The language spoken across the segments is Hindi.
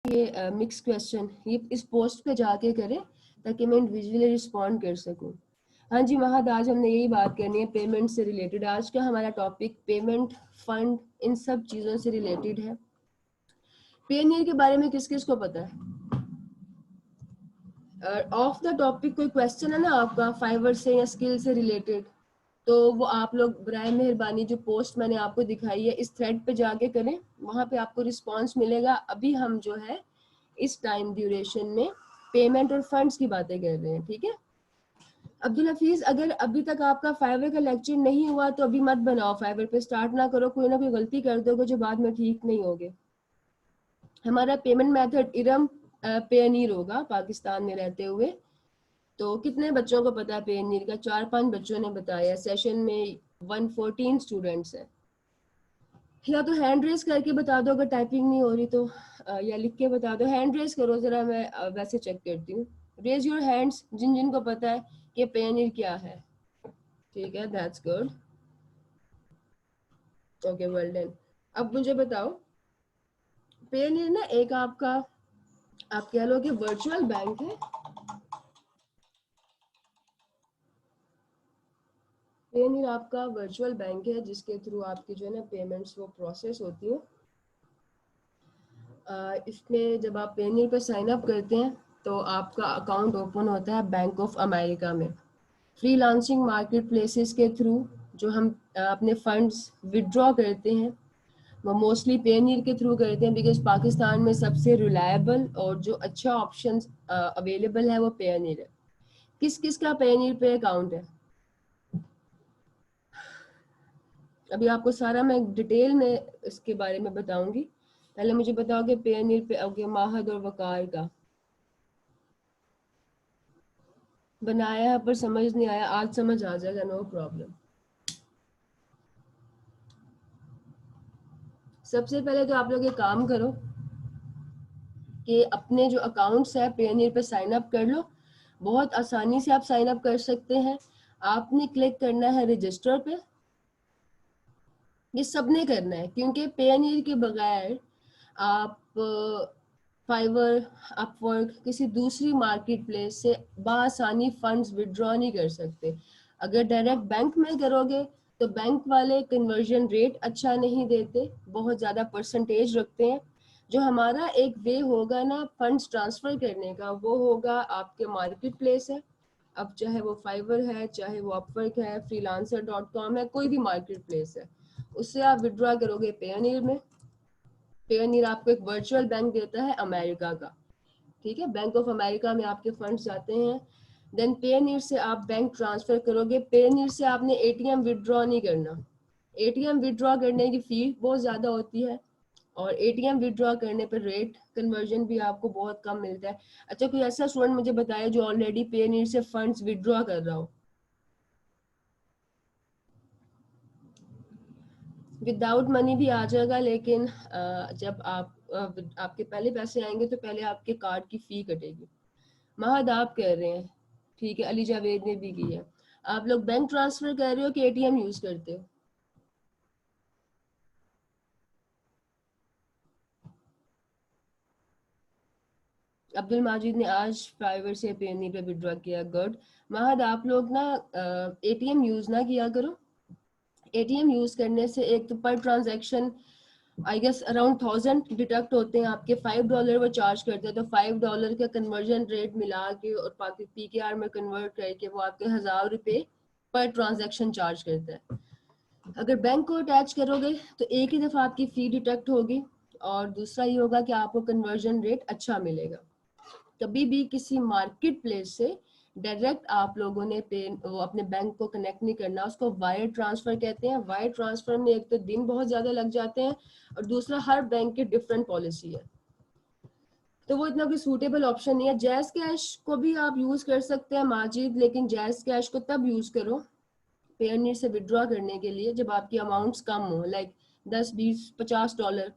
ये मिक्स क्वेश्चन ये इस पोस्ट पे जाके करें ताकि मैं इंडिविजुअली रिस्पॉन्ड कर सकूं। हाँ जी महद, आज हमने यही बात करनी है पेमेंट से रिलेटेड। आज का हमारा टॉपिक पेमेंट, फंड, इन सब चीज़ों से रिलेटेड है। पेनियर के बारे में किस किस को पता है? ऑफ द टॉपिक कोई क्वेश्चन है ना आपका फाइवर से या स्किल से रिलेटेड, तो वो आप लोग बराए मेहरबानी जो पोस्ट मैंने आपको दिखाई है इस थ्रेड पे जाके करें, वहाँ पे आपको रिस्पांस मिलेगा। अभी हम जो है इस टाइम ड्यूरेशन में पेमेंट और फंड्स की बातें कर रहे हैं, ठीक है। अब्दुल हफीज, अगर अभी तक आपका फाइवर का लेक्चर नहीं हुआ तो अभी मत बनाओ, फाइवर पे स्टार्ट ना करो, कोई ना कोई गलती कर दोगे जो बाद में ठीक नहीं होगे। हमारा पेमेंट मेथड इरम पेयनीर होगा पाकिस्तान में रहते हुए। तो कितने बच्चों को पता है पेयनीर का? 4-5 बच्चों ने बताया। सेशन में 114 स्टूडेंट्स हैं। या तो हैंड रेस करके बता दो अगर टाइपिंग नहीं हो रही तो, या लिख के बता दो। हैंड रेस करो जरा, मैं वैसे चेक करती हूँ। रेज योर हैंड्स जिन जिन को पता है कि पेयनीर क्या है। ठीक है, that's good, okay, well done. अब मुझे बताओ, पेयनीर ना एक आपका, आप कह लो कि वर्चुअल बैंक है। पेयनीर आपका वर्चुअल बैंक है जिसके थ्रू आपकी जो है ना पेमेंट्स वो प्रोसेस होती है। इसमें जब आप पेयनीर पर साइन अप करते हैं तो आपका अकाउंट ओपन होता है बैंक ऑफ अमेरिका में। फ्रीलांसिंग मार्केट प्लेसेस के थ्रू जो हम अपने फंड्स विड्रॉ करते हैं वो मोस्टली पेयनीर के थ्रू करते हैं, बिकॉज पाकिस्तान में सबसे रिलायबल और जो अच्छा ऑप्शन अवेलेबल है वो पेयनीर है। किस किस का पेयनीर पे अकाउंट है? अभी आपको सारा मैं डिटेल में इसके बारे में बताऊंगी। पहले मुझे बताओ कि पेयनीर पे ओके, माहद और वकार का बनाया है पर समझ नहीं आया, आज समझ आ जाएगा, नो प्रॉब्लम। सबसे पहले तो आप लोग एक काम करो कि अपने जो अकाउंट्स है पेयनीर पे साइन अप कर लो। बहुत आसानी से आप साइन अप कर सकते हैं। आपने क्लिक करना है रजिस्टर पे। ये सबने करना है क्योंकि पेयनीर के बगैर आप फाइवर, अपवर्क, किसी दूसरी मार्केट प्लेस से बासानी फंड्स विड्रॉ नहीं कर सकते। अगर डायरेक्ट बैंक में करोगे तो बैंक वाले कन्वर्जन रेट अच्छा नहीं देते, बहुत ज़्यादा परसेंटेज रखते हैं। जो हमारा एक वे होगा ना फंड्स ट्रांसफ़र करने का, वो होगा आपके मार्केट प्लेस है। अब चाहे वो फाइवर है, चाहे वो अपवर्क है, freelancer.com है, कोई भी मार्केट प्लेस है, उससे आप विड्रॉ करोगे पेयनीर में। पेयनीर आपको एक वर्चुअल बैंक देता है अमेरिका का, ठीक है। बैंक ऑफ अमेरिका में आपके फंड्स जाते हैं। देन पेयनीर से आप बैंक ट्रांसफर करोगे। पेयनीर से आपने एटीएम विड्रॉ नहीं करना। एटीएम विड्रॉ करने की फी बहुत ज़्यादा होती है और एटीएम विड्रॉ करने पर रेट कन्वर्जन भी आपको बहुत कम मिलता है। अच्छा, कोई ऐसा स्टूडेंट मुझे बताया जो ऑलरेडी पेयनीर से फंड्स विड्रॉ कर रहा हो? विदाउट मनी भी आ जाएगा, लेकिन जब आपके पहले पैसे आएंगे तो पहले आपके कार्ड की फी कटेगी। महद आप कह रहे हैं, ठीक है, अली जावेद ने भी की है। आप लोग बैंक ट्रांसफर कर रहे हो कि एटीएम यूज करते हो? अब्दुल माजिद ने आज फाइवर से पेनी पे विड्रॉ किया, गुड। महद आप लोग ना एटीएम यूज ना किया करो। एटीएम यूज करने से एक तो पर transaction I guess around 1000 deduct होते हैं आपके। $5 वो चार्ज करते हैं, तो $5 का कन्वर्जन रेट मिला के और पीकेआर में कन्वर्ट करके वो आपके ₹1000 पर ट्रांजैक्शन चार्ज करता है। अगर बैंक को अटैच करोगे तो एक ही दफ़ा आपकी फ़ी डिडक्ट होगी और दूसरा ये होगा कि आपको कन्वर्जन रेट अच्छा मिलेगा। कभी भी किसी मार्केट प्लेस से डायरेक्ट आप लोगों ने पे वो अपने बैंक को कनेक्ट नहीं करना, उसको वायर ट्रांसफर कहते हैं। वायर ट्रांसफर में एक तो दिन बहुत ज़्यादा लग जाते हैं और दूसरा हर बैंक की डिफरेंट पॉलिसी है, तो वो इतना कोई सूटेबल ऑप्शन नहीं है। जैज़ कैश को भी आप यूज़ कर सकते हैं माजिद, लेकिन जैज़ कैश को तब यूज़ करो पेयरनीर से विड्रॉ करने के लिए जब आपकी अमाउंट्स कम हो, लाइक 10, 20, 50 डॉलर।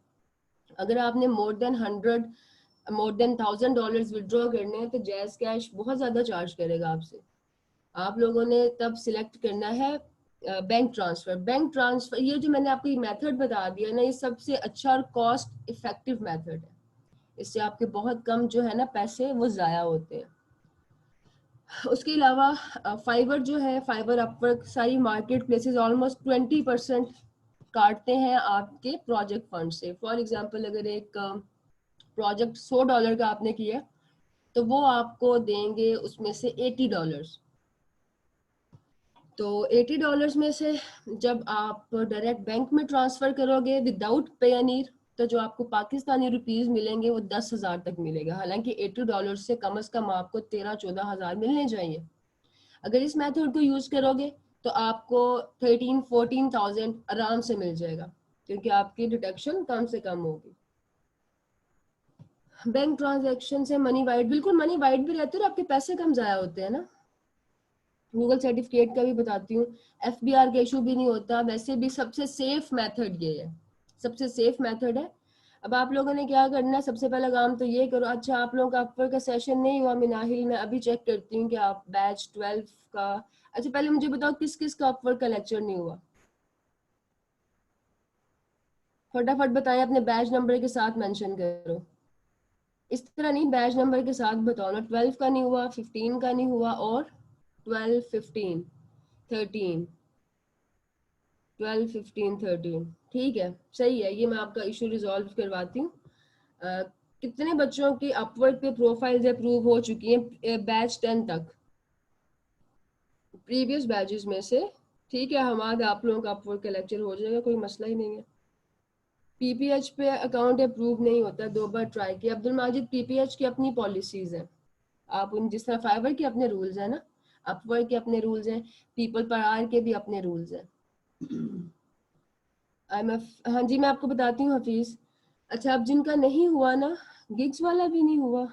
अगर आपने मोर देन $1000 विड्रॉ करने हैं तो जैज़ कैश बहुत ज़्यादा चार्ज करेगा आपसे। आप लोगों ने तब सिलेक्ट करना है बैंक ट्रांसफ़र। बैंक ट्रांसफ़र ये जो मैंने आपको मेथड बता दिया ना, ये सबसे अच्छा और कॉस्ट इफेक्टिव मेथड है। इससे आपके बहुत कम जो है ना पैसे वो ज़ाया होते हैं। उसके अलावा फाइवर जो है, फाइवर अपवर्क, सारी मार्केट प्लेसेस ऑलमोस्ट 20% काटते हैं आपके प्रोजेक्ट फंड से। फॉर एग्जांपल अगर एक प्रोजेक्ट $100 का आपने किया तो वो आपको देंगे उसमें से $80। तो $80 में से जब आप डायरेक्ट बैंक में ट्रांसफर करोगे विदाउट पेयनीर, तो जो आपको पाकिस्तानी रुपीज मिलेंगे वो 10,000 तक मिलेगा। हालांकि $80 से कम आपको 13-14 हज़ार मिलने चाहिए। अगर इस मेथड को यूज करोगे तो आपको 13-14,000 आराम से मिल जाएगा, क्योंकि आपकी डिडक्शन कम से कम होगी। बैंक ट्रांजैक्शन से मनी वाइड, बिल्कुल मनी वाइड भी रहते हैं और आपके पैसे कम जाया होते हैं ना। गूगल सर्टिफिकेट का भी बताती हूँ, FBR का इशू भी नहीं होता। वैसे भी सबसे सेफ मेथड ये है, सबसे सेफ मेथड है। अब आप लोगों ने क्या करना है, सबसे पहला काम तो ये करो। अच्छा, आप लोगों का अपर का सेशन नहीं हुआ मिनाहिल, मैं अभी चेक करती हूँ कि आप बैच 12 का। अच्छा पहले मुझे बताओ किस किस का अपर का लेक्चर नहीं हुआ, फटाफट बताएं, अपने बैच नंबर के साथ मेंशन करो। इस तरह नहीं, बैच नंबर के साथ बताओ ना। 12 का नहीं हुआ, 15 का नहीं हुआ, और 12, 15, 13, 12, 15, 13, ठीक है, सही है। ये मैं आपका इशू रिजॉल्व करवाती हूँ। कितने बच्चों की अपवर्ड पे प्रोफाइल्स अप्रूव हो चुकी हैं बैच 10 तक, प्रीवियस बैचेस में से? ठीक है, हमारे आप लोगों का अपवर्ड का लेक्चर हो जाएगा, कोई मसला ही नहीं है। पीपीएच पे अकाउंट अप्रूव नहीं होता, 2 बार ट्राई किया। अब्दुल माजिद, पीपीएच की अपनी पॉलिसीज हैं, आप उन जिस तरह फाइवर के अपने रूल्स हैं ना, अपवर्ड के अपने रूल्स हैं, पीपल पर आर के भी अपने रूल्स हैं। हाँ जी, मैं आपको बताती हूँ हफीज। अच्छा, अब जिनका नहीं हुआ ना, गिग्स वाला भी नहीं हुआ।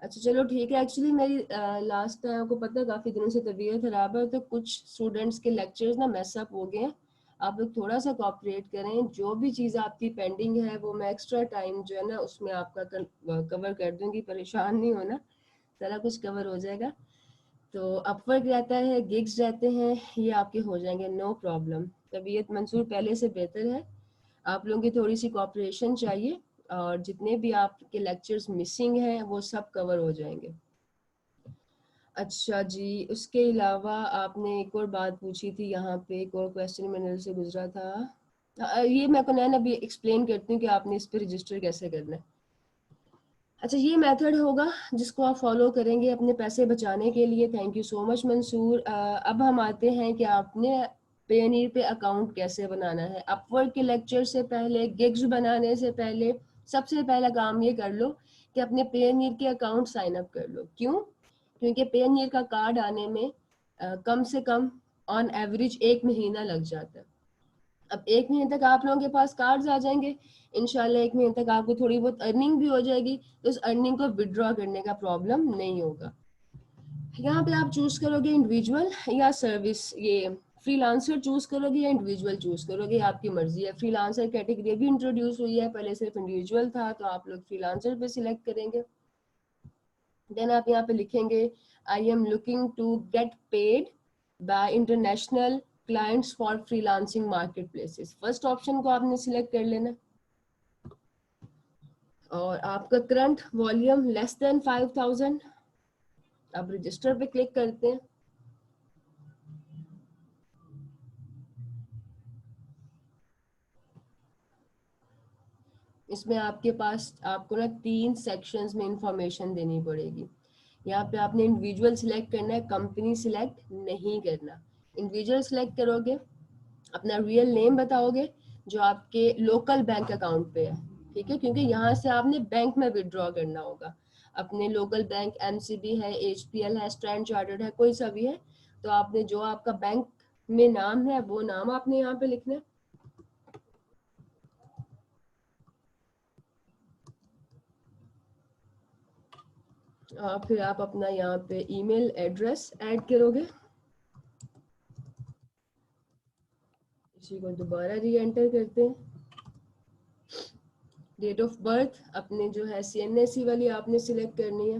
अच्छा चलो ठीक है। एक्चुअली मेरी लास्ट टाइम आपको पता है काफी दिनों से तबीयत खराब है, तो कुछ स्टूडेंट्स के लेक्चर्स ना मैसअप हो गए हैं। आप लोग थोड़ा सा कोऑपरेट करें, जो भी चीज़ आपकी पेंडिंग है वो मैं एक्स्ट्रा टाइम जो है ना उसमें आपका कवर कर दूंगी, परेशान नहीं होना, सारा कुछ कवर हो जाएगा। तो अपवर्क रहता है, गिग्स रहते हैं, ये आपके हो जाएंगे, नो प्रॉब्लम। तबीयत मंसूर पहले से बेहतर है, आप लोगों की थोड़ी सी कोऑपरेशन चाहिए, और जितने भी आपके लेक्चर्स मिसिंग हैं वो सब कवर हो जाएंगे। अच्छा जी, उसके अलावा आपने एक और बात पूछी थी, यहाँ पे एक और क्वेश्चन मेरे से गुजरा था। ये मैं को नैन अभी एक्सप्लेन करती हूँ कि आपने इस पर रजिस्टर कैसे करना है। अच्छा, ये मेथड होगा जिसको आप फॉलो करेंगे अपने पैसे बचाने के लिए। Thank you so much Mansoor. अब हम आते हैं कि आपने पेनीर पे अकाउंट कैसे बनाना है। अपवर्क के लेक्चर से पहले, गिग्स बनाने से पहले, सबसे पहला काम ये कर लो कि अपने पेनीर के अकाउंट साइन अप कर लो। क्यों? क्योंकि पेनीर का कार्ड आने में कम से कम ऑन एवरेज 1 महीना लग जाता है। अब 1 महीने तक आप लोगों के पास कार्ड्स आ जाएंगे, इंशाल्लाह 1 महीने तक आपको थोड़ी बहुत अर्निंग भी हो जाएगी, तो उस अर्निंग को विड्रॉ करने का प्रॉब्लम नहीं होगा। यहाँ पे आप चूज करोगे इंडिविजुअल या सर्विस, ये फ्रीलांसर चूज करोगे या इंडिविजुअल चूज करोगे, आपकी मर्जी है। फ्रीलांसर कैटेगरी भी इंट्रोड्यूस हुई है, पहले सिर्फ इंडिविजुअल था, तो आप लोग फ्रीलांसर पे सिलेक्ट करेंगे। देन आप यहाँ पे लिखेंगे I am looking to get paid by international clients for freelancing market places. First option को आपने सिलेक्ट कर लेना, और आपका करंट वॉल्यूम लेस देन 5,000। आप रजिस्टर पे क्लिक करते हैं। इसमें आपके पास आपको ना 3 सेक्शंस में इंफॉर्मेशन देनी पड़ेगी। यहाँ पे आपने इंडिविजुअल सिलेक्ट करना है, कंपनी सिलेक्ट नहीं करना। इंडिविजुअल सिलेक्ट करोगे, अपना रियल नेम बताओगे जो आपके लोकल बैंक अकाउंट पे है, ठीक है, क्योंकि यहाँ से आपने बैंक में विड्रॉ करना होगा। अपने लोकल बैंक MCB है, HPL है, स्टैंड चार्टर्ड है, कोई सा भी है, तो आपने जो आपका बैंक में नाम है वो नाम आपने यहाँ पे लिखना है। फिर आप अपना यहाँ पे ईमेल एड्रेस ऐड करोगे, इसी को दोबारा री एंटर करते हैं। डेट ऑफ बर्थ अपने जो है CNSE वाली आपने सिलेक्ट करनी है।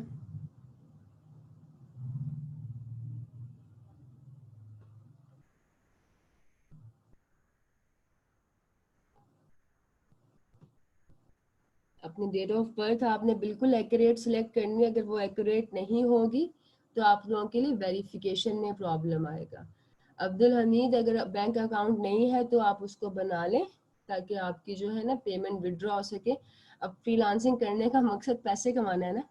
अपनी डेट ऑफ बर्थ आपने बिल्कुल एक्यूरेट सिलेक्ट करनी है, अगर वो एक्यूरेट नहीं होगी तो आप लोगों के लिए वेरिफिकेशन में प्रॉब्लम आएगा। अब्दुल हमीद अगर बैंक अकाउंट नहीं है तो आप उसको बना लें ताकि आपकी जो है ना पेमेंट विड्रॉ हो सके। अब फ्रीलांसिंग करने का मकसद पैसे कमाना है ना,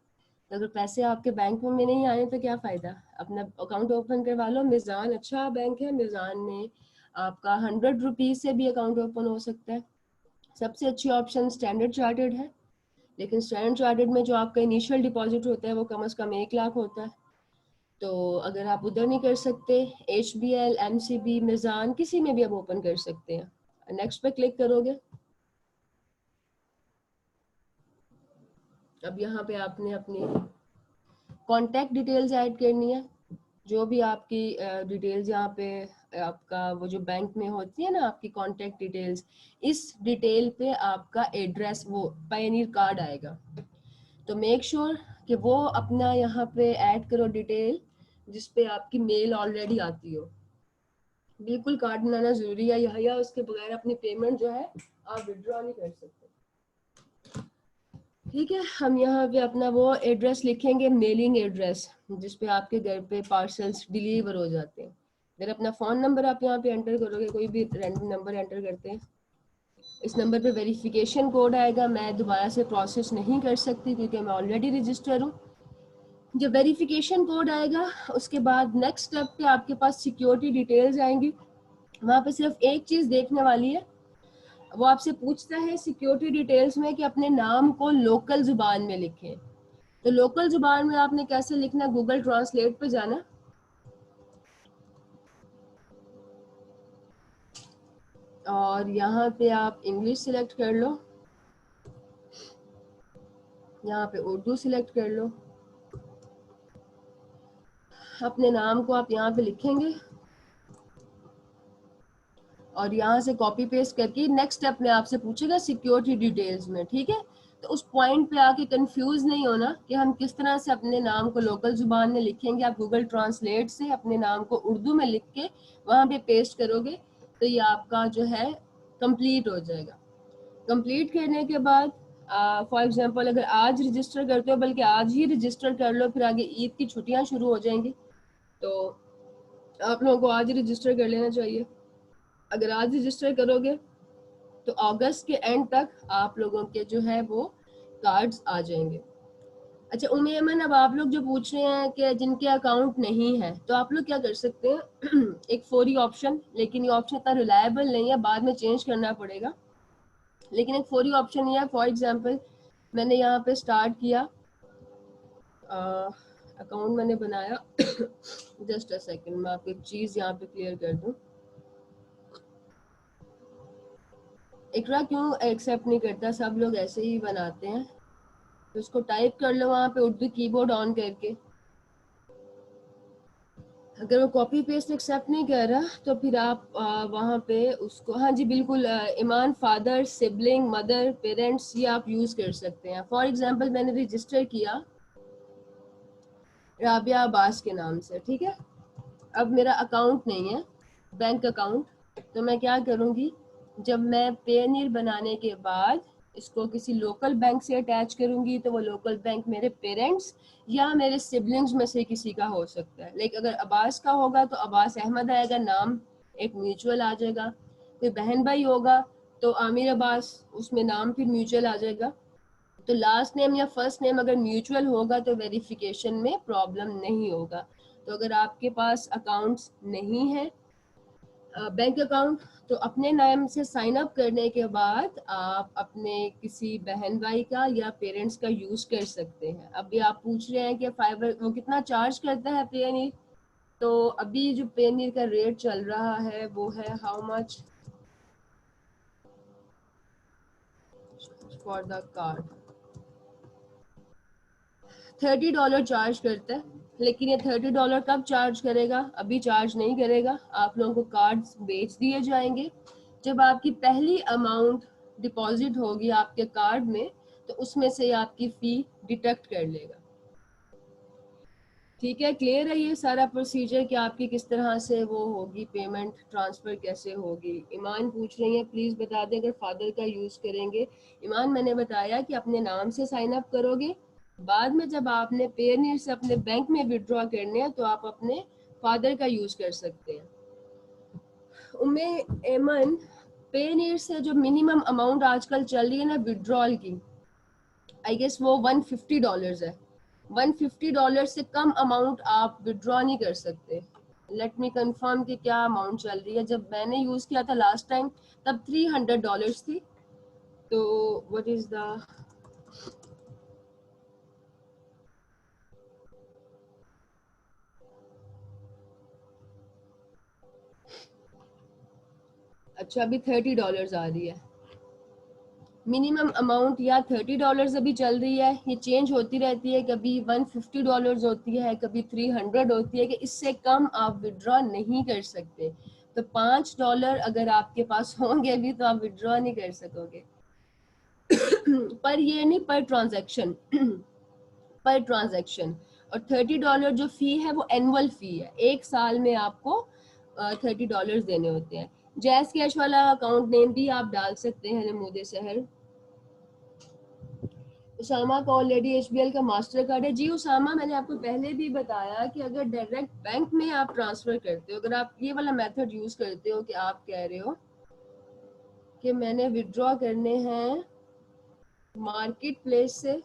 तो अगर पैसे आपके बैंक में नहीं आए तो क्या फ़ायदा। अपना अकाउंट ओपन करवा लो। मिज़ान अच्छा बैंक है, मिज़ान में आपका 100 रुपीज़ से भी अकाउंट ओपन हो सकता है। सबसे अच्छी ऑप्शन स्टैंडर्ड चार्टर्ड है, लेकिन स्टैंडर्ड चार्टर्ड में जो आपका इनिशियल डिपॉजिट होता है वो कम से कम 1 लाख होता है। तो अगर आप उधर नहीं कर सकते, HBL, MCB, मिज़ान किसी में भी आप ओपन कर सकते हैं। नेक्स्ट पे क्लिक करोगे। अब यहाँ पे आपने अपनी कॉन्टैक्ट डिटेल्स ऐड करनी है। जो भी आपकी डिटेल्स यहाँ पे आपका वो जो बैंक में होती है ना आपकी कॉन्टैक्ट डिटेल्स, इस डिटेल पे आपका एड्रेस वो पायनियर कार्ड आएगा। तो मेक श्योर कि वो अपना यहाँ पे ऐड करो डिटेल जिस पे आपकी मेल ऑलरेडी आती हो। बिल्कुल कार्ड बनाना जरूरी है यहाँ, या उसके बगैर अपनी पेमेंट जो है आप विड्रॉ नहीं कर सकते। ठीक है, हम यहाँ पे अपना वो एड्रेस लिखेंगे, मेलिंग एड्रेस जिस पे आपके घर पे पार्सल्स डिलीवर हो जाते हैं। फिर अपना फ़ोन नंबर आप यहाँ पे एंटर करोगे, कोई भी रैंडम नंबर एंटर करते हैं। इस नंबर पे वेरिफिकेशन कोड आएगा, मैं दोबारा से प्रोसेस नहीं कर सकती क्योंकि मैं ऑलरेडी रजिस्टर हूँ। जब वेरिफिकेशन कोड आएगा उसके बाद नेक्स्ट स्टेप पे आपके पास सिक्योरिटी डिटेल्स आएंगी। वहाँ पे सिर्फ एक चीज़ देखने वाली है, वो आपसे पूछता है सिक्योरिटी डिटेल्स में कि अपने नाम को लोकल जुबान में लिखें। तो लोकल जुबान में आपने कैसे लिखना, गूगल ट्रांसलेट पे जाना, और यहाँ पे आप इंग्लिश सिलेक्ट कर लो, यहाँ पे उर्दू सिलेक्ट कर लो। अपने नाम को आप यहाँ पे लिखेंगे और यहाँ से कॉपी पेस्ट करके नेक्स्ट स्टेप में आपसे पूछेगा सिक्योरिटी डिटेल्स में। ठीक है, तो उस पॉइंट पे आके कंफ्यूज नहीं होना कि हम किस तरह से अपने नाम को लोकल जुबान में लिखेंगे। आप गूगल ट्रांसलेट से अपने नाम को उर्दू में लिख के वहाँ पे पेस्ट करोगे तो ये आपका जो है कंप्लीट हो जाएगा। कंप्लीट करने के बाद फॉर एग्जांपल अगर आज रजिस्टर करते हो, बल्कि आज ही रजिस्टर कर लो, फिर आगे ईद की छुट्टियां शुरू हो जाएंगी, तो आप लोगों को आज ही रजिस्टर कर लेना चाहिए। अगर आज रजिस्टर करोगे तो अगस्त के एंड तक आप लोगों के जो है वो कार्ड्स आ जाएंगे। अच्छा उमेमन, अब आप लोग जो पूछ रहे हैं कि जिनके अकाउंट नहीं है, तो आप लोग क्या कर सकते हैं एक फौरी ऑप्शन, लेकिन ये ऑप्शन इतना रिलायबल नहीं है, बाद में चेंज करना पड़ेगा, लेकिन एक फौरी ऑप्शन ये है। फॉर एग्जांपल मैंने यहाँ पे स्टार्ट किया, अकाउंट मैंने बनाया जस्ट अ सेकंड, मैं आपको एक चीज़ यहाँ पे क्लियर कर दूँ। इकरा क्यों एक्सेप्ट नहीं करता, सब लोग ऐसे ही बनाते हैं, तो उसको टाइप कर लो वहाँ पे उर्दू कीबोर्ड ऑन करके। अगर वो कॉपी पेस्ट एक्सेप्ट नहीं कर रहा तो फिर आप वहाँ पे उसको, हाँ जी बिल्कुल, ईमान फादर, सिबलिंग, मदर, पेरेंट्स, ये आप यूज़ कर सकते हैं। फॉर एग्जांपल मैंने रजिस्टर किया राबिया अब्बास के नाम से, ठीक है। अब मेरा अकाउंट नहीं है बैंक अकाउंट, तो मैं क्या करूँगी, जब मैं पेनीर बनाने के बाद इसको किसी लोकल बैंक से अटैच करूँगी तो वो लोकल बैंक मेरे पेरेंट्स या मेरे सिबलिंग्स में से किसी का हो सकता है। लाइक अगर अब्बास का होगा तो अब्बास अहमद आएगा, नाम एक म्यूचुअल आ जाएगा। कोई बहन भाई होगा तो आमिर अब्बास, उसमें नाम फिर म्यूचुअल आ जाएगा। तो लास्ट नेम या फर्स्ट नेम अगर म्यूचुअल होगा तो वेरिफिकेशन में प्रॉब्लम नहीं होगा। तो अगर आपके पास अकाउंट्स नहीं है बैंक अकाउंट, तो अपने नाम से साइन अप करने के बाद आप अपने किसी बहन भाई का या पेरेंट्स का यूज कर सकते हैं। अभी आप पूछ रहे हैं कि फाइबर वो कितना चार्ज करता है पेनीर, तो अभी जो पेनीर का रेट चल रहा है वो है how much for the card, $30 charge करता है। लेकिन ये $30 कब चार्ज करेगा, अभी चार्ज नहीं करेगा। आप लोगों को कार्ड्स बेच दिए जाएंगे। जब आपकी पहली अमाउंट डिपॉजिट होगी आपके कार्ड में तो उसमें से आपकी फ़ी डिडक्ट कर लेगा। ठीक है, क्लियर है ये सारा प्रोसीजर कि आपकी किस तरह से वो होगी, पेमेंट ट्रांसफ़र कैसे होगी। ईमान पूछ रही है प्लीज़ बता दें अगर फादर का यूज़ करेंगे। ईमान मैंने बताया कि अपने नाम से साइन अप करोगे, बाद में जब आपने पेयरनीर से अपने बैंक में विड्रॉ करने हैं तो आप अपने फादर का यूज़ कर सकते हैं। उम्मे एमन, पेयरनीर से जो मिनिमम अमाउंट आजकल चल रही है ना विड्रॉल की, आई गेस वो $150 है। $150 से कम अमाउंट आप विड्रॉ नहीं कर सकते। लेट मी कंफर्म कि क्या अमाउंट चल रही है। जब मैंने यूज किया था लास्ट टाइम तब $300 थी। तो व्हाट इज द, अच्छा अभी $30 आ रही है मिनिमम अमाउंट, या $30 अभी चल रही है। ये चेंज होती रहती है, कभी $150 होती है, कभी 300 होती है कि इससे कम आप विड्रॉ नहीं कर सकते। तो $5 अगर आपके पास होंगे भी तो आप विड्रॉ नहीं कर सकोगे। पर ये नहीं, पर ट्रांजैक्शन पर ट्रांजैक्शन। और $30 जो फी है वो एनुअल फी है, एक साल में आपको $30 देने होते हैं। जैस कैश वाला अकाउंट नेम भी आप डाल सकते हैं नमूदे शहर। उसामा का ऑलरेडी एचबीएल का मास्टर कार्ड है। जी उसामा, मैंने आपको पहले भी बताया कि अगर डायरेक्ट बैंक में आप ट्रांसफर करते हो, अगर आप ये वाला मेथड यूज करते हो कि आप कह रहे हो कि मैंने विड्रॉ करने हैं मार्केट प्लेस से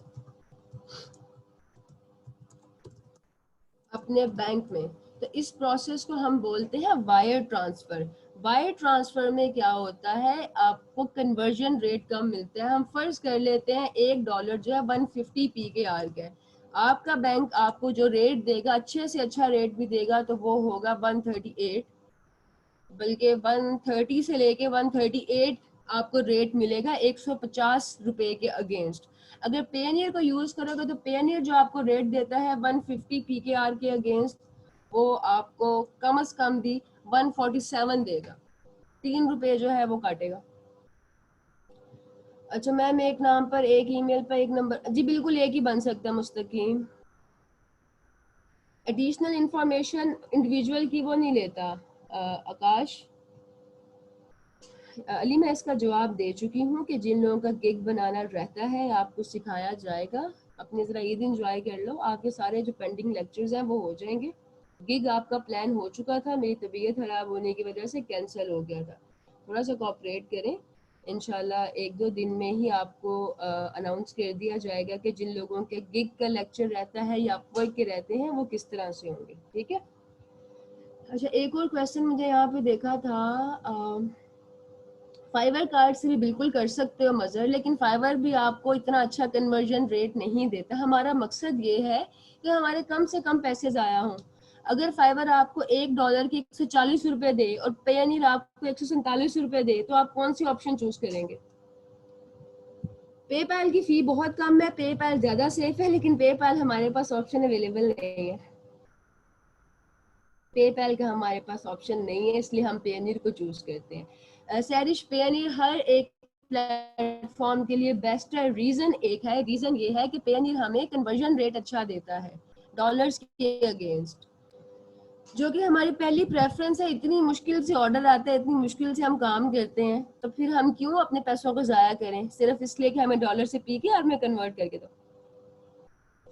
अपने बैंक में, तो इस प्रोसेस को हम बोलते हैं वायर ट्रांसफर। वायर ट्रांसफर में क्या होता है, आपको कन्वर्जन रेट कम मिलता है। हम फर्ज कर लेते हैं $1 जो है 150 PKR का है। आपका बैंक आपको जो रेट देगा, अच्छे से अच्छा रेट भी देगा, तो वो होगा 138, बल्कि 130 से लेके 138 आपको रेट मिलेगा 150 रुपए के अगेंस्ट। अगर पेनियर को यूज करोगे तो पेनियर जो आपको रेट देता है 150 PKR के अगेंस्ट, वो आपको कम से कम भी 147 देगा, 3 रुपए जो है वो काटेगा। अच्छा मैम, एक नाम पर एक ईमेल पर एक नंबर, जी बिल्कुल एक ही बन सकता है मुस्तकीम। एडिशनल इंफॉर्मेशन इंडिविजुअल की वो नहीं लेता आकाश। अली, मैं इसका जवाब दे चुकी हूँ कि जिन लोगों का गिग बनाना रहता है आपको सिखाया जाएगा। अपने ज़रा ईद इंजॉय कर लो, आपके सारे जो पेंडिंग लेक्चर्स हैं वो हो जाएंगे। गिग आपका प्लान हो चुका था, मेरी तबीयत खराब होने की वजह से कैंसिल हो गया था। थोड़ा सा कोऑपरेट करें, इंशाल्लाह 1-2 दिन में ही आपको अनाउंस कर दिया जाएगा कि जिन लोगों के गिग का लेक्चर रहता है या अपवर्क के रहते हैं वो किस तरह से होंगे। ठीक है। अच्छा एक और क्वेश्चन मुझे यहाँ पे देखा था, फाइवर कार्ड से भी बिल्कुल कर सकते हो मज़र, लेकिन फाइवर भी आपको इतना अच्छा कन्वर्जन रेट नहीं देता। हमारा मकसद ये है कि हमारे कम से कम पैसे ज़ाया हों। अगर फाइवर आपको $1 के 140 रुपए दे और पेयरनीर आपको 147 रुपए दे, तो आप कौन सी ऑप्शन चूज करेंगे? पेपैल की फी बहुत कम है, पेपैल ज़्यादा सेफ है, लेकिन पेपैल हमारे पास ऑप्शन अवेलेबल नहीं है। पेपैल का हमारे पास ऑप्शन नहीं है, इसलिए हम पेयरनीर को चूज करते हैं। सैरिश, पेयरनीर हर एक प्लेटफॉर्म के लिए बेस्ट है। रीजन एक है, रीजन ये है कि पेयरनीर हमें कन्वर्जन रेट अच्छा देता है डॉलर्स के अगेंस्ट, जो कि हमारी पहली प्रेफरेंस है। इतनी मुश्किल से ऑर्डर आता है, इतनी मुश्किल से हम काम करते हैं, तो फिर हम क्यों अपने पैसों को जाया करें सिर्फ इसलिए कि हमें डॉलर से पी के और में कन्वर्ट करके दो।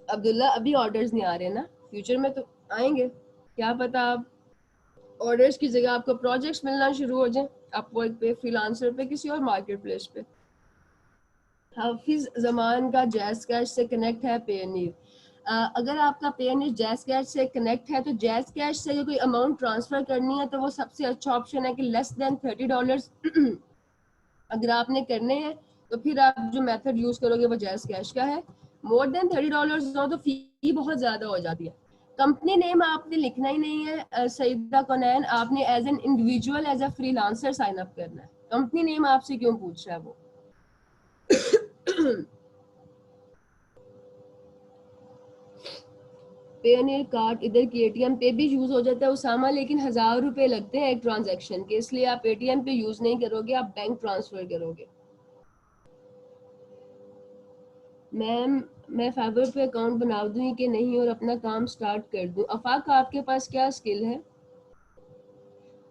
अब्दुल्ला, अभी ऑर्डर्स नहीं आ रहे ना, फ्यूचर में तो आएंगे, क्या पता आप ऑर्डर्स की जगह आपको प्रोजेक्ट्स मिलना शुरू हो जाए, अपवर्क पे, फ्रीलांसर पे, किसी और मार्केट प्लेस पे। हाफिज जमान का जैस कैश से कनेक्ट है पेयरनीर। अगर आपका पेयरनीर जैस कैश से कनेक्ट है तो जैस कैश से कोई अमाउंट ट्रांसफर करनी है तो वो सबसे अच्छा ऑप्शन है कि लेस देन $30 अगर आपने करने हैं तो फिर आप जो मेथड यूज करोगे वो जैस कैश का है। मोर देन $30 हो तो फी बहुत ज्यादा हो जाती है। कंपनी नेम आपने लिखना ही नहीं है सईदा कौनैन, आपने as an individual as a freelancer sign up करना है। कंपनी नेम आपसे क्यों पूछ रहा है वो? पेयरनीर कार्ड इधर की एटीएम पे भी यूज हो जाता है उसामा, लेकिन ₹1000 लगते हैं एक ट्रांजैक्शन के, इसलिए आप एटीएम पे यूज नहीं करोगे, आप बैंक ट्रांसफर करोगे। मैम, मैं फाइवर पे अकाउंट बना दूँ कि नहीं और अपना काम स्टार्ट कर दूँ। अफाक, आपके पास क्या स्किल है?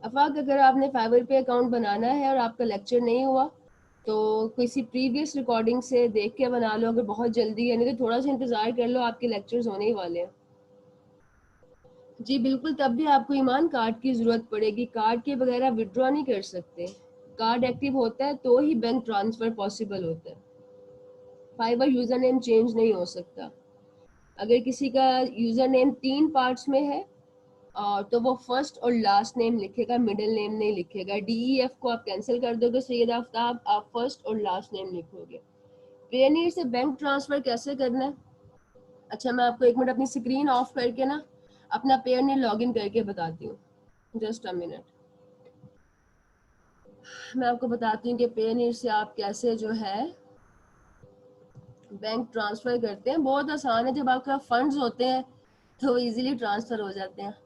अफाक, अगर आपने फाइवर पे अकाउंट बनाना है और आपका लेक्चर नहीं हुआ तो किसी प्रीवियस रिकॉर्डिंग से देख के बना लो, अगर बहुत जल्दी है, नहीं तो थोड़ा सा इंतज़ार कर लो, आपके लेक्चर्स होने ही वाले हैं। जी बिल्कुल, तब भी आपको ईमान कार्ड की ज़रूरत पड़ेगी। कार्ड के बगैर आप विड्रॉ नहीं कर सकते। कार्ड एक्टिव होता है तो ही बैंक ट्रांसफ़र पॉसिबल होता है। फाइवर यूज़र नेम चेंज नहीं हो सकता। अगर किसी का यूज़र नेम 3 पार्ट्स में है तो वो फर्स्ट और लास्ट नेम लिखेगा, मिडिल नेम नहीं लिखेगा। DEF को आप कैंसिल कर दोगे सैयद आफ्ताब, आप फर्स्ट और लास्ट नेम लिखोगे। पेयरनीर से बैंक ट्रांसफ़र कैसे करना है? अच्छा, मैं आपको एक मिनट अपनी स्क्रीन ऑफ करके ना अपना पेयरनीर लॉगिन करके बताती हूँ। जस्ट अ मिनट, मैं आपको बताती हूँ कि पेयरनीर से आप कैसे जो है बैंक ट्रांसफ़र करते हैं। बहुत आसान है, जब आपके पास फंड्स होते हैं तो इजीली ट्रांसफ़र हो जाते हैं।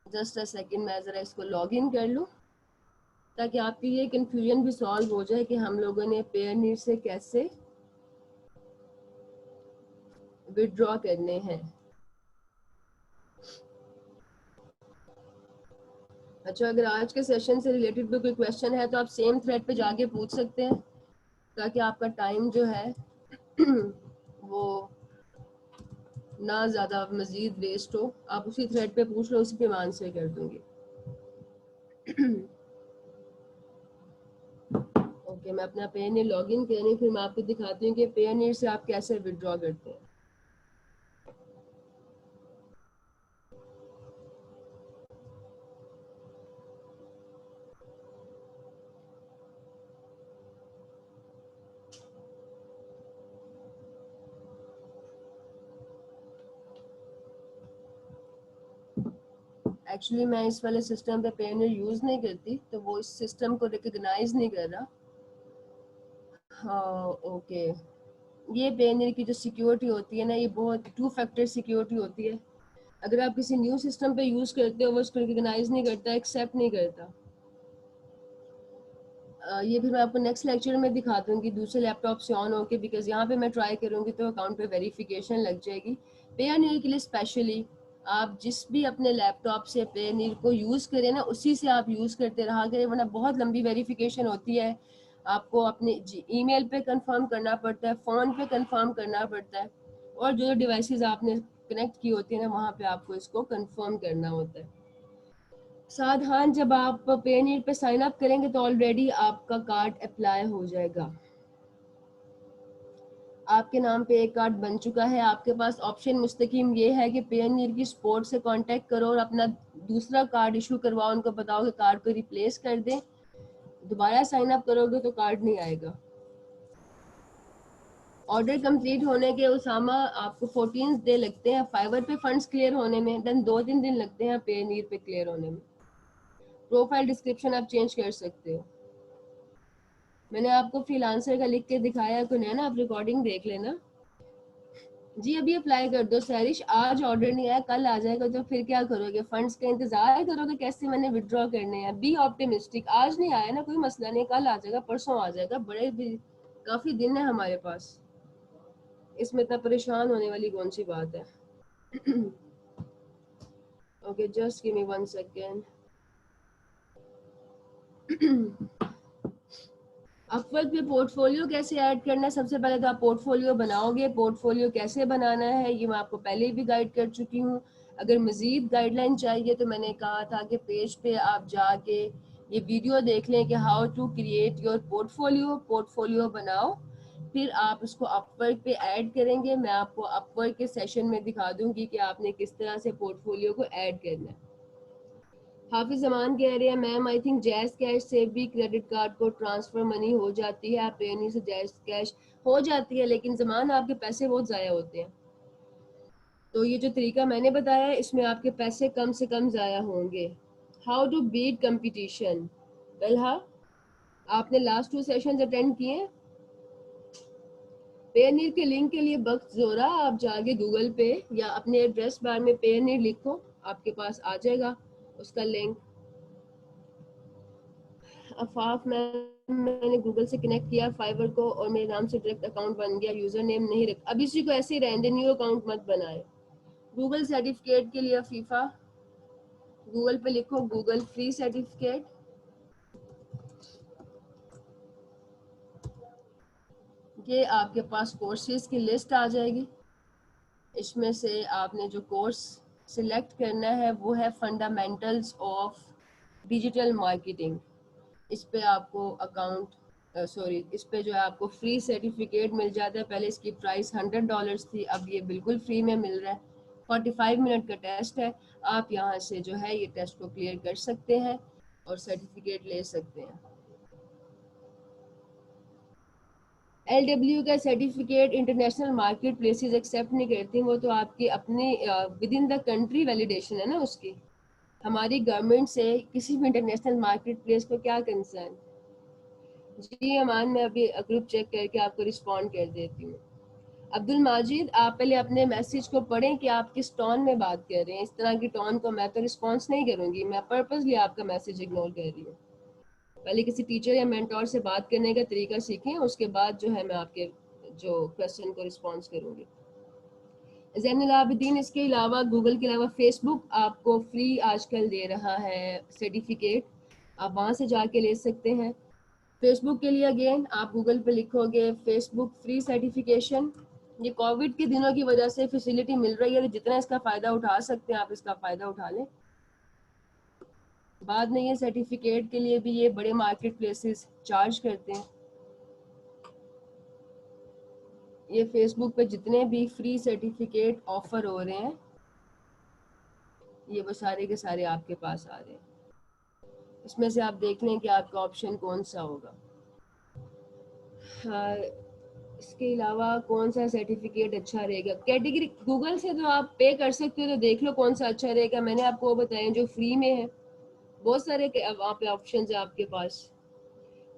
जस्ट अ सेकंड, मैं ज़रा इसको लॉगिन कर लूँ ताकि आपकी ये कंफ्यूजन भी सॉल्व हो जाए कि हम लोगों ने पेयरनीर से कैसे विड्रॉ करने हैं। अच्छा, अगर आज के सेशन से रिलेटेड भी कोई क्वेश्चन है तो आप सेम थ्रेड पे जाके पूछ सकते हैं ताकि आपका टाइम जो है वो ना ज़्यादा मज़ीद वेस्ट हो। आप उसी थ्रेड पे पूछ लो, उसी पे मैं आंसर कर दूंगी। ओके, मैं अपना पेयरनीर लॉगिन कर रही हूँ, फिर मैं आपको दिखाती हूँ कि पेयरनीर से आप कैसे विड्रॉ करते हैं। एक्चुअली मैं इस वाले सिस्टम पे पेयरनीर यूज़ नहीं करती, तो वो इस सिस्टम को रिकग्नाइज नहीं कर रहा। हाँ ओके, ये पेयरनीर की जो सिक्योरिटी होती है ना, ये बहुत 2 फैक्टर सिक्योरिटी होती है। अगर आप किसी न्यू सिस्टम पे यूज़ करते हो वो उसको रिकग्नाइज नहीं करता, एक्सेप्ट नहीं करता। ये फिर मैं आपको नेक्स्ट लेक्चर में दिखा दूंगी दूसरे लैपटॉप से ऑन होके, बिकॉज यहाँ पे मैं ट्राई करूँगी तो अकाउंट पे वेरिफिकेशन लग जाएगी। पेयरनीर के लिए स्पेशली आप जिस भी अपने लैपटॉप से पेयरनीर को यूज़ करें ना, उसी से आप यूज़ करते रहा करें, वरना बहुत लंबी वेरिफिकेशन होती है। आपको अपने ईमेल पे कंफर्म करना पड़ता है, फ़ोन पे कंफर्म करना पड़ता है, और जो डिवाइसेस आपने कनेक्ट की होती है ना, वहाँ पे आपको इसको कंफर्म करना होता है। साथ हाँ, जब आप पेयरनीर पे साइन अप करेंगे तो ऑलरेडी आपका कार्ड अप्लाई हो जाएगा। आपके नाम पे एक कार्ड बन चुका है। आपके पास ऑप्शन मुस्तकीम ये है कि पेयरनीर की सपोर्ट से कांटेक्ट करो और अपना दूसरा कार्ड इशू करवाओ, उनको बताओ कि कार्ड को रिप्लेस कर दें। दोबारा साइन अप करोगे तो कार्ड नहीं आएगा। ऑर्डर कंप्लीट होने के उसामा आपको 14 डे लगते हैं फाइवर पे फंड्स क्लियर होने में, देन 2-3 दिन लगते हैं पेयरनीर पे क्लियर होने में। प्रोफाइल डिस्क्रिप्शन आप चेंज कर सकते हो। मैंने आपको फ्रीलांसर का लिख के दिखाया है, है ना, आप रिकॉर्डिंग देख लेना। जी अभी अप्लाई कर दो सैरिश, आज ऑर्डर नहीं आया, कल आ जाएगा तो फिर क्या करोगे? फंड्स का इंतजार करोगे कैसे मैंने विड्रॉ करने हैं? बी ऑप्टिमिस्टिक, आज नहीं आया ना कोई मसला नहीं, कल आ जाएगा, परसों आ जाएगा, बड़े भी काफी दिन है हमारे पास, इसमें इतना परेशान होने वाली कौन सी बात है। Okay, just give me 1 second. Upwork पे पोर्टफोलियो कैसे ऐड करना है? सबसे पहले तो आप पोर्टफोलियो बनाओगे। पोर्टफोलियो कैसे बनाना है ये मैं आपको पहले भी गाइड कर चुकी हूँ। अगर मज़ीद गाइडलाइन चाहिए तो मैंने कहा था कि पेज पे आप जाके ये वीडियो देख लें कि how to create your portfolio. Portfolio बनाओ, फिर आप उसको अपवर्क पे ऐड करेंगे। मैं आपको अपवर्क के सेशन में दिखा दूंगी कि आपने किस तरह से पोर्टफोलियो को ऐड करना है। हाफिज जमान कह रहे हैं ma'am I think jazz cash से भी क्रेडिट कार्ड को ट्रांसफर मनी हो जाती है, आप पेनी से जैज कैश हो जाती है, लेकिन जमान आपके पैसे बहुत ज़ाया होते हैं। तो ये जो तरीका मैंने बताया है इसमें आपके पैसे कम से कम ज़ाया होंगे। How to beat competition? Well हाँ, आपने लास्ट 2 सेशन अटेंड किए। पेयरनीर के लिंक के लिए वक्त जोरा, आप जाके गूगल पे या अपने एड्रेस बार में पेयरनीर लिखो, आपके पास आ जाएगा उसका लिंक। अफाफ मैंने गूगल से कनेक्ट किया फाइवर को और मेरे नाम से डायरेक्ट अकाउंट बन गया, यूजर नेम नहीं रख, अब इसी को ऐसे ही रहने, न्यू अकाउंट मत बनाए। गूगल सर्टिफिकेट के लिए फीफा, गूगल पे लिखो गूगल फ्री सर्टिफिकेट, ये आपके पास कोर्सेज की लिस्ट आ जाएगी। इसमें से आपने जो कोर्स सिलेक्ट करना है वो है फंडामेंटल्स ऑफ डिजिटल मार्केटिंग। इस पे आपको इस पे जो है आपको फ्री सर्टिफिकेट मिल जाता है। पहले इसकी प्राइस $100 थी, अब ये बिल्कुल फ्री में मिल रहा है। 45 मिनट का टेस्ट है, आप यहाँ से जो है ये टेस्ट को क्लियर कर सकते हैं और सर्टिफिकेट ले सकते हैं। LW का certificate international market places accept नहीं करती, वो तो आपकी अपनी within the country validation है ना उसकी। हमारी गवर्नमेंट से किसी भी इंटरनेशनल मार्केट प्लेस को क्या कंसर्न। जी अमान, मैं अभी ग्रुप चेक करके आपको रिस्पॉन्ड कर देती हूँ। अब्दुल माजिद, आप पहले अपने मैसेज को पढ़ें कि आप किस टोन में बात कर रहे हैं। इस तरह की टोन को मैं तो रिस्पॉन्स नहीं करूँगी, मैं पर्पसली आपका मैसेज इग्नोर कर रही हूँ। पहले किसी टीचर या मेंटोर से बात करने का तरीका सीखें, उसके बाद जो है मैं आपके जो क्वेश्चन को रिस्पॉन्स करूँगी। ज़ैनुल आबिदीन, इसके अलावा गूगल के अलावा फेसबुक आपको फ्री आजकल दे रहा है सर्टिफिकेट, आप वहाँ से जाके ले सकते हैं। फेसबुक के लिए अगेन आप गूगल पे लिखोगे फेसबुक फ्री सर्टिफिकेशन। ये कोविड के दिनों की वजह से फैसिलिटी मिल रही है, तो जितना इसका फ़ायदा उठा सकते हैं आप इसका फ़ायदा उठा लें। बाद में ये सर्टिफिकेट के लिए भी ये बड़े मार्केट प्लेसेस चार्ज करते हैं। ये फेसबुक पे जितने भी फ्री सर्टिफिकेट ऑफर हो रहे हैं ये वो सारे के सारे आपके पास आ रहे हैं। इसमें से आप देख लें कि आपका ऑप्शन कौन सा होगा। हाँ, इसके अलावा कौन सा सर्टिफिकेट अच्छा रहेगा कैटेगरी, गूगल से तो आप पे कर सकते हो, तो देख लो कौन सा अच्छा रहेगा। मैंने आपको वो बताया जो फ्री में है, बहुत सारे वहाँ पे ऑप्शन है आपके पास।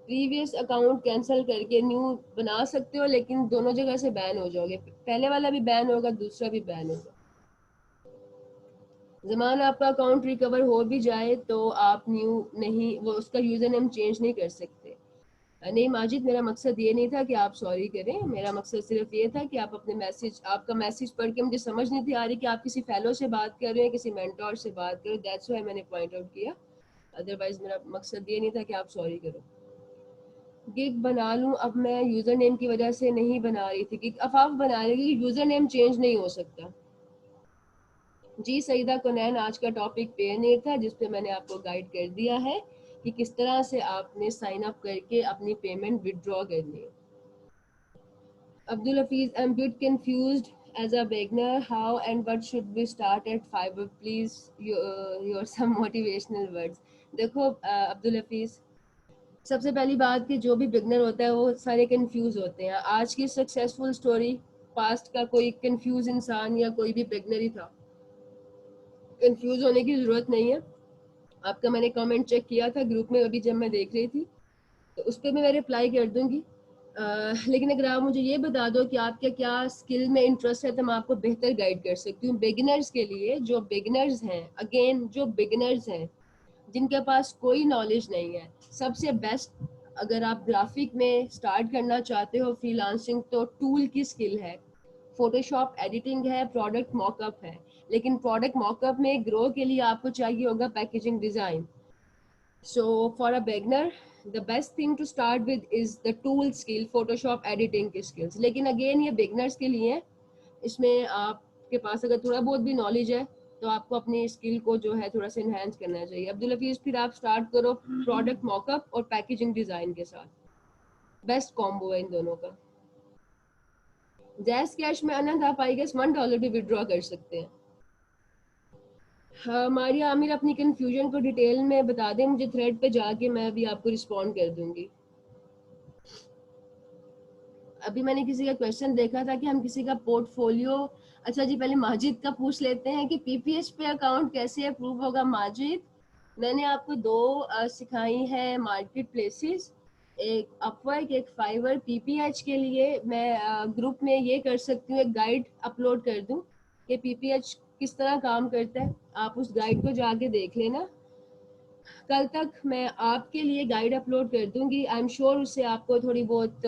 प्रीवियस अकाउंट कैंसिल करके न्यू बना सकते हो, लेकिन दोनों जगह से बैन हो जाओगे, पहले वाला भी बैन होगा, दूसरा भी बैन होगा। जमान, आपका अकाउंट रिकवर हो भी जाए तो आप न्यू नहीं, वो उसका यूजर नेम चेंज नहीं कर सकते। नहीं माजिद, मेरा मकसद ये नहीं था कि आप सॉरी करें, मेरा मकसद सिर्फ ये था कि आप अपने मैसेज, आपका मैसेज पढ़ के मुझे समझ नहीं थी आ रही कि आप किसी फेलो से बात कर रहे हैं, किसी मेंटोर से बात कर रहे हो, दैट्स व्हाई मैंने पॉइंट आउट किया। अदरवाइज मेरा मकसद ये नहीं था कि आप सॉरी करो। गिग बना लूँ, अब मैं यूज़र नेम की वजह से नहीं बना रही थी। गिग अफाफ बना रही, यूज़र नेम चेंज नहीं हो सकता। जी सईदा कुनैन, आज का टॉपिक पेयरनेट था, जिसपे मैंने आपको गाइड कर दिया है कि किस तरह से आपने साइन अप करके अपनी पेमेंट विड्रॉ करनी है। Abdul Hafiz, I'm a bit confused as a beginner. How and what should we start at Fiverr? Please, your some motivational words. देखो अब्दुल हफीज, सबसे पहली बात कि जो भी बिगनर होता है वो सारे कंफ्यूज होते हैं। आज की सक्सेसफुल स्टोरी, पास्ट का कोई कंफ्यूज इंसान या कोई भी बिगनर ही था, कंफ्यूज होने की ज़रूरत नहीं है। आपका मैंने कमेंट चेक किया था ग्रुप में अभी जब मैं देख रही थी, तो उस पर भी मैं रिप्लाई कर दूंगी। लेकिन अगर आप मुझे ये बता दो कि आपके क्या स्किल में इंटरेस्ट है तो मैं आपको बेहतर गाइड कर सकती हूँ। बिगिनर्स के लिए, जो बिगिनर्स हैं, अगेन जो बिगिनर्स हैं जिनके पास कोई नॉलेज नहीं है, सबसे बेस्ट, अगर आप ग्राफिक में स्टार्ट करना चाहते हो फ्रीलांसिंग, तो टूल की स्किल है, फोटोशॉप एडिटिंग है, प्रोडक्ट मॉकअप है। लेकिन प्रोडक्ट मॉकअप में ग्रो के लिए आपको चाहिए होगा packaging design. So for a beginner, the best thing to start with is the tool skill, Photoshop editing की skills। लेकिन अगेन ये beginners के लिए है, इसमें आपके पास अगर थोड़ा बहुत भी नॉलेज है तो आपको अपनी स्किल को जो है थोड़ा सा इन्हेंस करना चाहिए। अब्दुल हफीज, फिर आप स्टार्ट करो प्रोडक्ट मॉकअप और पैकेजिंग डिज़ाइन के साथ, बेस्ट कॉम्बो है इन दोनों का। जैस कैश में अनंत आप आई गेस $1 भी विड्रॉ कर सकते हैं। हाँ मारिया आमिर, अपनी कंफ्यूजन को डिटेल में बता दें मुझे थ्रेड पे जाके, मैं अभी आपको रिस्पॉन्ड कर दूंगी। अभी मैंने किसी का क्वेश्चन देखा था कि हम किसी का पोर्टफोलियो, अच्छा जी पहले माजिद का पूछ लेते हैं कि पीपीएच पे अकाउंट कैसे अप्रूव होगा। माजिद, मैंने आपको दो सिखाई है मार्केट प्लेसेस, एक अपवर्क एक फाइवर। पीपीएच के लिए मैं ग्रुप में ये कर सकती हूँ, एक गाइड अपलोड कर दूँ कि पीपीएच किस तरह काम करता है, आप उस गाइड को जाके देख लेना। कल तक मैं आपके लिए गाइड अपलोड कर दूंगी। आई एम श्योर उससे आपको थोड़ी बहुत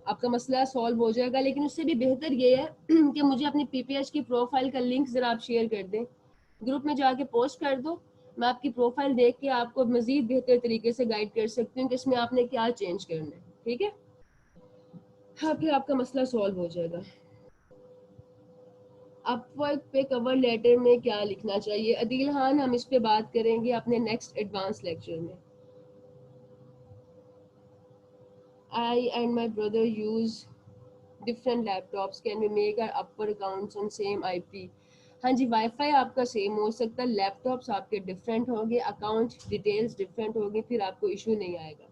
आपका मसला सॉल्व हो जाएगा, लेकिन उससे भी बेहतर ये है कि मुझे अपनी पीपीएच की प्रोफाइल का लिंक ज़रा आप शेयर कर दें, ग्रुप में जाके पोस्ट कर दो। मैं आपकी प्रोफाइल देख के आपको मज़ीद बेहतर तरीके से गाइड कर सकती हूँ कि इसमें आपने क्या चेंज करना है, ठीक है? हाँ, फिर आपका मसला सॉल्व हो जाएगा। अपवर्क पे कवर लेटर में क्या लिखना चाहिए? अदील खान, हम इस पे बात करेंगे अपने नेक्स्ट एडवांस लेक्चर में। I and my brother use different laptops. Can we make our upper accounts on same IP? हाँ जी, वाईफाई आपका सेम हो सकता है, लैपटॉप्स आपके डिफरेंट होंगे, अकाउंट डिटेल्स डिफरेंट होंगी, फिर आपको इशू नहीं आएगा।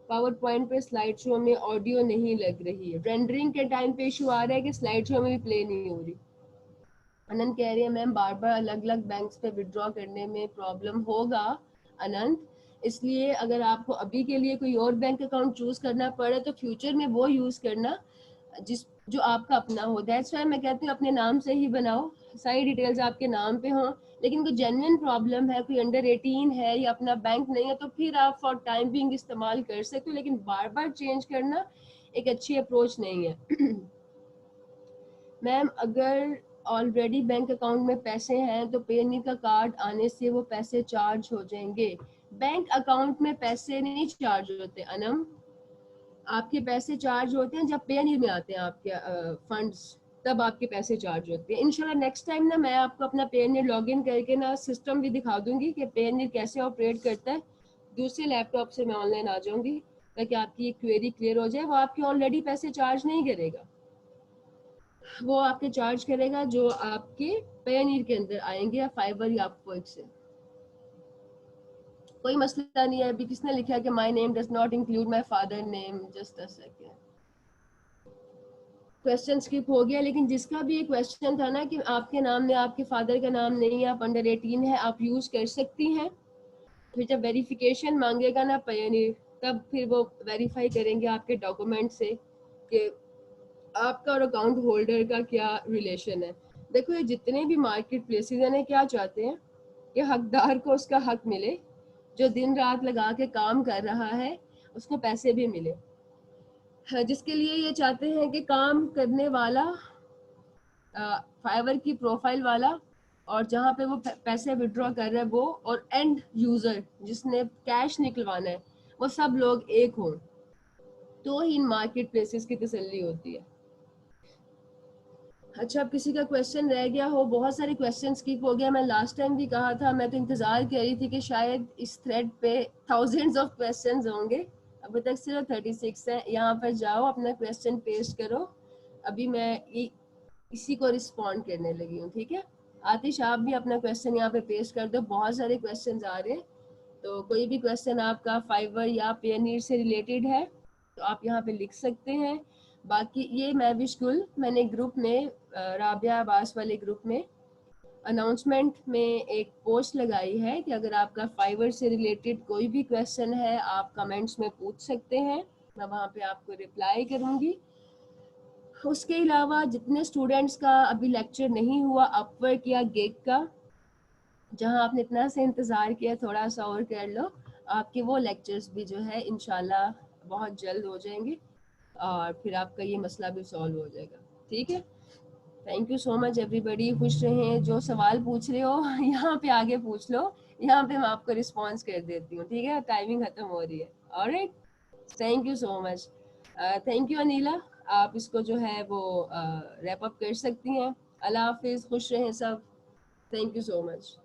पावर पॉइंट पे स्लाइड शो में ऑडियो नहीं लग रही है, रेंडरिंग के टाइम पे इशू आ रहा है कि स्लाइड शो में भी प्ले नहीं हो रही। अनंत कह रही है मैम बार बार अलग अलग बैंक्स पे विड्रॉ करने में प्रॉब्लम होगा अनंत, इसलिए अगर आपको अभी के लिए कोई और बैंक अकाउंट चूज करना पड़े तो फ्यूचर में वो यूज करना जिस जो आपका अपना हो। दैट्स व्हाई मैं कहती हूँ अपने नाम से ही बनाओ, सारी डिटेल्स आपके नाम पे हों। लेकिन कोई जेन्युइन प्रॉब्लम है, कोई अंडर 18 है या अपना बैंक नहीं है, तो फिर आप फॉर टाइम बिंग इस्तेमाल कर सकते हो, लेकिन बार बार चेंज करना एक अच्छी अप्रोच नहीं है। मैम अगर ऑलरेडी बैंक अकाउंट में पैसे हैं तो पेनी का कार्ड आने से वो पैसे चार्ज हो जाएंगे? बैंक अकाउंट में पैसे नहीं चार्ज होते अनम, आपके पैसे चार्ज होते हैं जब पेनी में आते हैं आपके फंड्स, तब आपके पैसे चार्ज होते हैं। इंशाल्लाह नेक्स्ट टाइम ना मैं आपको अपना पेनी लॉग इन करके ना सिस्टम भी दिखा दूंगी कि पेनी कैसे ऑपरेट करता है। दूसरे लैपटॉप से मैं ऑनलाइन आ जाऊंगी ताकि आपकी ये क्वेरी क्लियर हो जाए। वो आपके ऑलरेडी पैसे चार्ज नहीं करेगा, वो आपके चार्ज करेगा जो आपके पेनीर के अंदर आएंगे या फाइबर या अपवर्क से। कोई मसला नहीं है। अभी किसने लिखा है कि my name does not include my father name? Just a second, question skip हो गया, लेकिन जिसका भी एक क्वेश्चन था ना कि आपके नाम में आपके फादर का नाम नहीं है, आप अंडर 18 है, आप यूज कर सकती हैं। फिर जब वेरिफिकेशन मांगेगा ना पेनीर, तब फिर वो वेरीफाई करेंगे आपके डॉक्यूमेंट से कि आपका और अकाउंट होल्डर का क्या रिलेशन है। देखो ये जितने भी मार्केट प्लेसेस हैं क्या चाहते हैं कि हकदार को उसका हक मिले, जो दिन रात लगा के काम कर रहा है उसको पैसे भी मिले। जिसके लिए ये चाहते हैं कि काम करने वाला फाइवर की प्रोफाइल वाला और जहाँ पे वो पैसे विड्रॉ कर रहा है वो, और एंड यूजर जिसने कैश निकलवाना है, वो सब लोग एक हों, तो ही इन मार्केट प्लेसेस की तसल्ली होती है। अच्छा, अब किसी का क्वेश्चन रह गया हो? बहुत सारे क्वेश्चन स्किप हो गया। मैं लास्ट टाइम भी कहा था, मैं तो इंतजार कर रही थी कि शायद इस थ्रेड पे थाउजेंड्स ऑफ क्वेश्चंस होंगे, अभी तक सिर्फ 36 है। यहाँ पर जाओ, अपना क्वेश्चन पेस्ट करो, अभी मैं इसी को रिस्पॉन्ड करने लगी हूँ, ठीक है? आतिश आप भी अपना क्वेश्चन यहाँ पे पेस्ट कर दो, बहुत सारे क्वेश्चन आ रहे हैं, तो कोई भी क्वेश्चन आपका फाइवर या पेयरनीर से रिलेटेड है तो आप यहाँ पे लिख सकते हैं। बाकी ये मैं विश गुल, मैंने ग्रुप में राबिया आवास वाले ग्रुप में अनाउंसमेंट में एक पोस्ट लगाई है कि अगर आपका फाइवर से रिलेटेड कोई भी क्वेश्चन है आप कमेंट्स में पूछ सकते हैं, मैं वहाँ पे आपको रिप्लाई करूँगी। उसके अलावा जितने स्टूडेंट्स का अभी लेक्चर नहीं हुआ अपवर्क या गिग का, जहाँ आपने इतना से इंतज़ार किया, थोड़ा सा और कर लो, आपके वो लेक्चर्स भी जो है इंशाल्लाह बहुत जल्द हो जाएंगे और फिर आपका ये मसला भी सॉल्व हो जाएगा, ठीक है? Thank you so much everybody, खुश रहें। जो सवाल पूछ रहे हो यहाँ पे आगे पूछ लो, यहाँ पे मैं आपको रिस्पॉन्स कर देती हूँ, ठीक है? टाइमिंग खत्म हो रही है। Alright, thank you so much. Thank you Anila, आप इसको जो है वो रैप अप कर सकती हैं। अल्लाह हाफिज़, खुश रहें सब। Thank you so much.